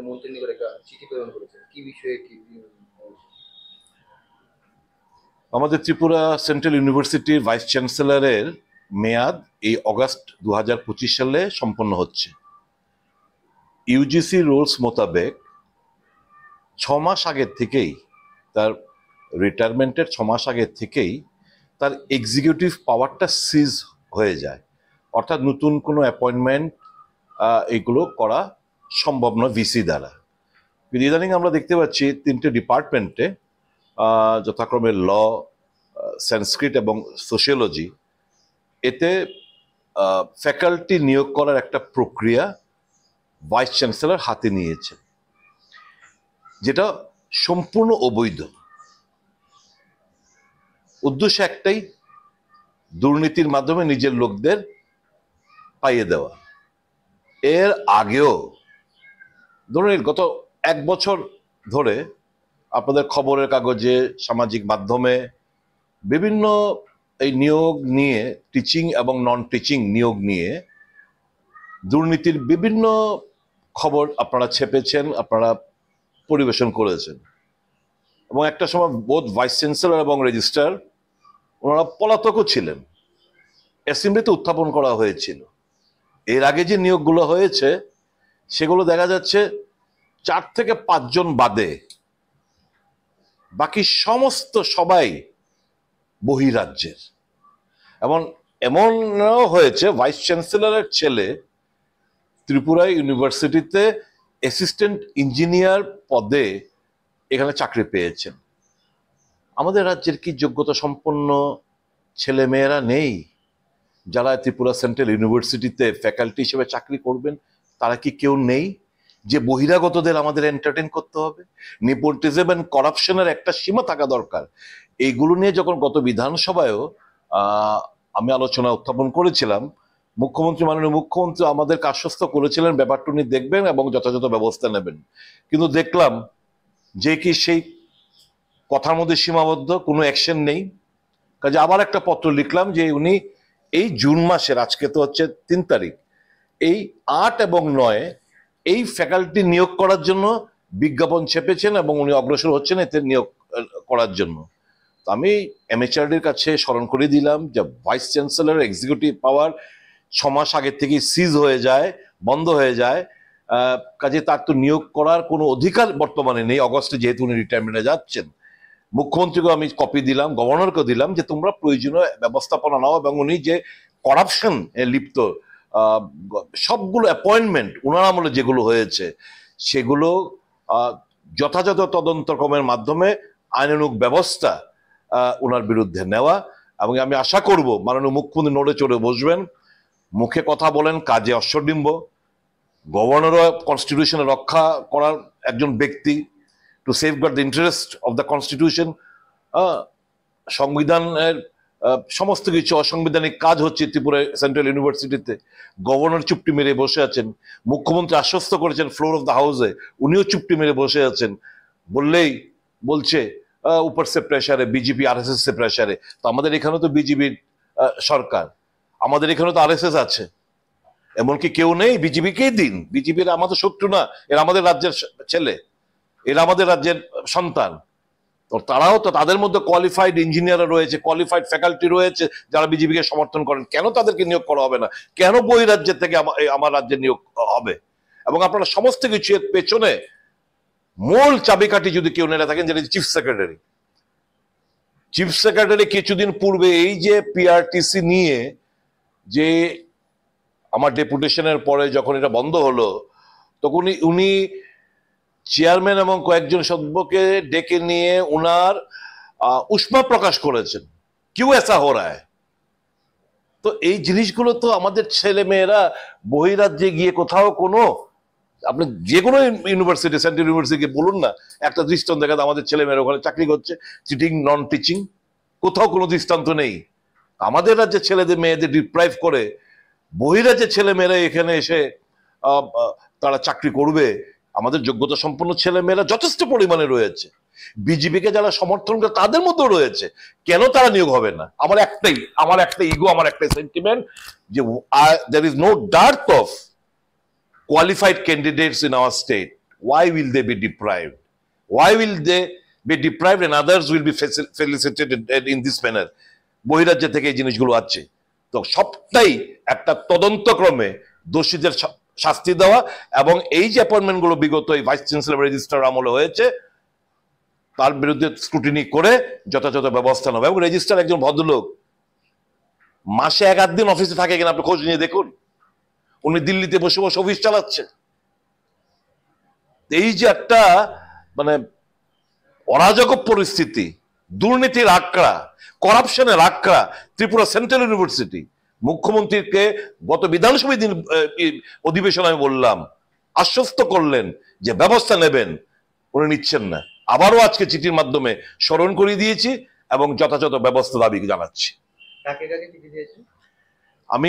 মাননীয় মন্ত্রী নিকট একটা চিঠি প্রেরণ করেছেন, কি বিষয়ে কি? আমাদের ত্রিপুরা সেন্ট্রাল ইউনিভার্সিটির ভাইস চ্যান্সেলরের মেয়াদ এই অগাস্ট 2025 সালে সম্পন্ন হচ্ছে। ইউজিসি রুলস মোতাবেক 6 মাস আগের থেকেই, তার রিটায়ারমেন্টের 6 মাস আগের থেকেই তার এক্সিকিউটিভ পাওয়ারটা সিজ হয়ে যায়, অর্থাৎ নতুন কোনো অ্যাপয়েন্টমেন্ট এগুলো করা সম্ভব নয় ভিসি দ্বারা। কিন্তু ইদানিং আমরা দেখতে পাচ্ছি 3টে ডিপার্টমেন্টে, যথাক্রমে ল, সংস্কৃত এবং সোশিওলজি, এতে ফ্যাকাল্টি নিয়োগ করার একটা প্রক্রিয়া ভাইস চ্যান্সেলর হাতে নিয়েছে, যেটা সম্পূর্ণ অবৈধ। উদ্দেশ্য একটাই, দুর্নীতির মাধ্যমে নিজের লোকদের পাইয়ে দেওয়া। এর আগেও ধরুন গত 1 বছর ধরে আপনাদের খবরের কাগজে, সামাজিক মাধ্যমে বিভিন্ন এই নিয়োগ নিয়ে, টিচিং এবং নন টিচিং নিয়োগ নিয়ে দুর্নীতির বিভিন্ন খবর আপনারা ছেপেছেন, আপনারা পরিবেশন করেছেন। এবং একটা সময় বোধ ভাইস চ্যান্সেলর এবং রেজিস্ট্রার ওনারা পলাতকও ছিলেন, অ্যাসেম্বলিতে উত্থাপন করা হয়েছিল। এর আগে যে নিয়োগগুলো হয়েছে সেগুলো দেখা যাচ্ছে 4 থেকে 5 জন বাদে বাকি সমস্ত সবাই বহিরাজ্যের। এবং এমনও হয়েছে ভাইস চ্যান্সেলরের ছেলে ত্রিপুরা ইউনিভার্সিটিতে অ্যাসিস্ট্যান্ট ইঞ্জিনিয়ার পদে এখানে চাকরি পেয়েছেন। আমাদের রাজ্যের কি যোগ্যতা সম্পন্ন ছেলে মেয়েরা নেই যারা ত্রিপুরা সেন্ট্রাল ইউনিভার্সিটিতে ফ্যাকাল্টি হিসেবে চাকরি করবেন? তারা কি কেউ নেই যে বহিরাগতদের আমাদের এন্টারটেইন করতে হবে? নেপোটিজম এন্ড করাপশনের একটা সীমা থাকা দরকার। এইগুলো নিয়ে যখন গত বিধানসভায়ও আমি আলোচনা উত্থাপন করেছিলাম, মাননীয় মুখ্যমন্ত্রী আমাদেরকে আশ্বস্ত করেছিলেন ব্যাপারটা উনি দেখবেন এবং যথাযথ ব্যবস্থা নেবেন। কিন্তু দেখলাম যে কি সেই কথার মধ্যে সীমাবদ্ধ, কোনো অ্যাকশন নেই। কাজে আবার একটা পত্র লিখলাম যে উনি এই জুন মাসের, আজকে তো হচ্ছে 3 তারিখ, এই 8 এবং 9 এই ফ্যাকাল্টি নিয়োগ করার জন্য বিজ্ঞাপন ছেপেছেন এবং উনি অগ্রসর হচ্ছেন এতে নিয়োগ করার জন্য। আমি এমএচআরডির কাছে স্মরণ করে দিলাম যে ভাইস চ্যান্সেলর এক্সিকিউটিভ পাওয়ার 6 মাস আগে থেকে সিজ হয়ে যায়, বন্ধ হয়ে যায়। কাজে তার তো নিয়োগ করার কোনো অধিকার বর্তমানে নেই, অগস্টে যেহেতু উনি রিটায়ারমেন্টে যাচ্ছেন। মুখ্যমন্ত্রীকে আমি কপি দিলাম, গভর্নরকে দিলাম যে তোমরা প্রয়োজনীয় ব্যবস্থাপনা নাও এবং উনি যে করাপশন লিপ্ত সবগুলো অ্যাপয়েন্টমেন্ট ওনার আমলে যেগুলো হয়েছে সেগুলো যথাযথ তদন্তক্রমের মাধ্যমে আইনানুগ ব্যবস্থা ওনার বিরুদ্ধে নেওয়া। এবং আমি আশা করব মাননীয় মুখ্যমন্ত্রী নড়ে চড়ে বসবেন, মুখে কথা বলেন, কাজে অশ্বডিম্ব। গভর্নরও কনস্টিটিউশনে রক্ষা করার একজন ব্যক্তি, to safeguard the interest of the constitution. সংবিধানের সমস্ত কিছু অসাংবিধানিক কাজ হচ্ছে ত্রিপুরা সেন্ট্রাল ইউনিভার্সিটিতে, গভর্নর চুপটি মেরে বসে আছেন। মুখ্যমন্ত্রী আশ্বস্ত করেছেন ফ্লোর অফ দ্য হাউসে, উনিও চুপটি মেরে বসে আছেন। বললেই বলছে উপর সে প্রেসারে, বিজেপি আরএসএস এর প্রেসারে। তো আমাদের এখানে তো বিজেপির সরকার, আমাদের এখানে তো আরএসএস আছে, এমনকি কেউ নেই? বিজেপিকেই দিন, বিজেপির আমাদের শত্রু না, এরা আমাদের রাজ্যের ছেলে, এরা আমাদের রাজ্যের সন্তান। তো তারাও তো, তাদের মধ্যে কোয়ালিফাইড ইঞ্জিনিয়ার রয়েছে, কোয়ালিফাইড ফ্যাকাল্টি রয়েছে যারা বিজেপিকে সমর্থন করেন। কেন তাদেরকে নিয়োগ করা হবে না? কেন বহিরাজ্যের থেকে আমার রাজ্যে নিয়োগ হবে? এবং আপনারা সমস্ত কিছু এর পেছনে মূল চাবিকাঠি যদি কেউ নেড়ে থাকেন, যেটা চিফ সেক্রেটারি। চিফ সেক্রেটারি কিছুদিন পূর্বে এই যে পিআরটিসি নিয়ে যে আমার ডেপুটেশনের পরে যখন এটা বন্ধ হলো, তখন উনি চেয়ারম্যান এবং কয়েকজন সদস্যকে ডেকে নিয়ে উনার উষ্মা প্রকাশ করেছেন, কিউ এসা হো রা হ্যায়। তো এই জিনিসগুলো তো আমাদের ছেলে মেয়েরা বহিরাজ্যে গিয়ে কোথাও কোনো, আপনি যে কোনো ইউনিভার্সিটি, সেন্ট্রাল ইউনিভার্সিটি বলুন না, একটা দৃষ্টান্ত দেখা আমাদের ছেলে মেয়েরা ওখানে চাকরি করছে, চিটিং, নন টিচিং, কোথাও কোনো দৃষ্টান্ত নেই। আমাদের রাজ্যের ছেলেদের মেয়েদের ডিপ্রাইভ করে বহিরাজ্যের ছেলে মেয়েরা এখানে এসে তারা চাকরি করবে। আমাদের যোগ্যতা সম্পন্ন ছেলে মেয়েরা যথেষ্ট পরিমাণে রয়েছে, বিজেপিকে যারা সমর্থন করে তাদের মধ্যেও রয়েছে, কেন তারা নিয়োগ হবে না? আমার একটা ইগো, আমার একটাই সেন্টিমেন্ট যে there is no dearth of qualified candidates in our state. why will they be deprived? Why will they be deprived and others will be felicitated in this manner? বহিরাজ্য থেকে এই জিনিসগুলো আছে, তো সবটাই একটা তদন্তক্রমে দোষীদের শাস্তি দেওয়া, এবং এই যে অ্যাপয়েন্টমেন্ট গুলো বিগত এই ভাইস চ্যান্সেলর রেজিস্ট্রার আমলে হয়েছে তার বিরুদ্ধে স্ক্রুটিনি করে যথাযথ ব্যবস্থা নেওয়া। এবং রেজিস্ট্রার একজন ভদ্রলোক, মাসে 1-8 দিন অফিসে থাকে কিনা আপনি খোঁজ নিয়ে দেখুন। উনি দিল্লিতে বসে বসে অফিস চালাচ্ছে। এই যে একটা মানে অরাজক পরিস্থিতি, দুর্নীতির আঁকড়া, করাপশনের আঁকড়া ত্রিপুরা সেন্ট্রাল ইউনিভার্সিটি, মুখ্যমন্ত্রীকে গত বিধানসভা দিন অধিবেশনে আমি বললাম, আশ্বস্ত করলেন যে ব্যবস্থা নেবেন, উনি নিচ্ছেন না। আবারও আজকে চিঠির মাধ্যমে স্মরণ করিয়ে দিয়েছি এবং যথাযথ ব্যবস্থা দাবি জানাচ্ছি। কাকে কাকে চিঠি দিয়েছেন? আমি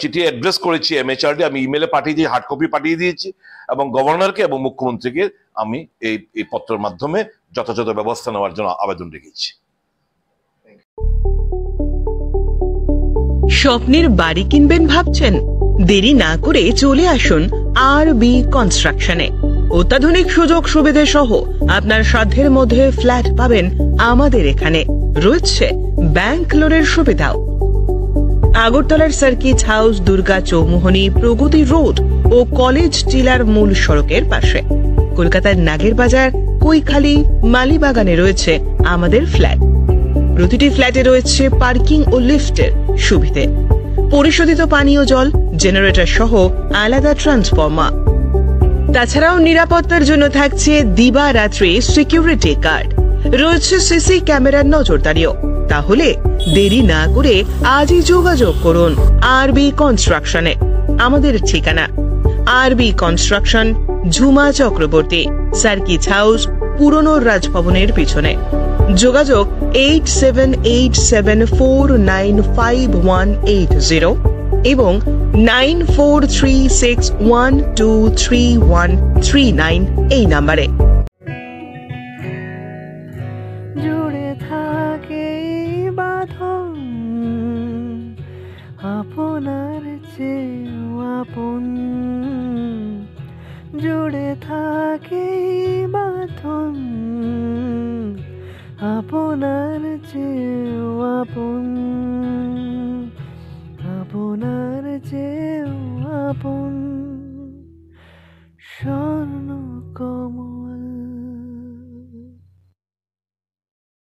চিঠি অ্যাড্রেস করেছি MHRD, আমি ইমেলে পাঠিয়ে দিয়ে হার্ড কপি পাঠিয়ে দিয়েছি, এবং গভর্নরকে এবং মুখ্যমন্ত্রীকে আমি এই পত্রের মাধ্যমে যথাযথ ব্যবস্থা নেওয়ার জন্য আবেদন রেখেছি। স্বপ্নের বাড়ি কিনবেন ভাবছেন? দেরি না করে চলে আসুন RB কনস্ট্রাকশনে। অত্যাধুনিক সুযোগ সুবিধা সহ আপনার সাধ্যের মধ্যে ফ্ল্যাট পাবেন আমাদের এখানে। রয়েছে ব্যাংক লোনের সুবিধাও। আগরতলার সার্কিট হাউস, দুর্গা চৌমুহনী, প্রগতি রোড ও কলেজ টিলার মূল সড়কের পাশে। কলকাতার নাগের বাজার, কৈখালি, মালিবাগানে রয়েছে আমাদের ফ্ল্যাট। প্রতিটি ফ্ল্যাটে রয়েছে পার্কিং ও লিফটের সুবিধে, পরিশোধিত পানীয় জল, জেনারেটর সহ আলাদা ট্রান্সফরমার। তাছাড়াও নিরাপত্তার জন্য থাকছে দিবারাত্রি সিকিউরিটি গার্ড, রয়েছে সিসি ক্যামেরার নজরদারিও। তাহলে দেরি না করে আজই যোগাযোগ করুন RB কনস্ট্রাকশনে। আমাদের ঠিকানা RB construction, Jhuma Chakraborty, circuit house, পুরনো রাজভবনের পিছনে। যোগাযোগ 8787495180 এবং 9436123139 এই নাম্বারে। জুড়ে থাকে বাঁধন আপনার চেয়েও আপন, জুড়ে থাকে বাঁধন আপনার চেয়েও আপন, আপনার চেয়েও আপন।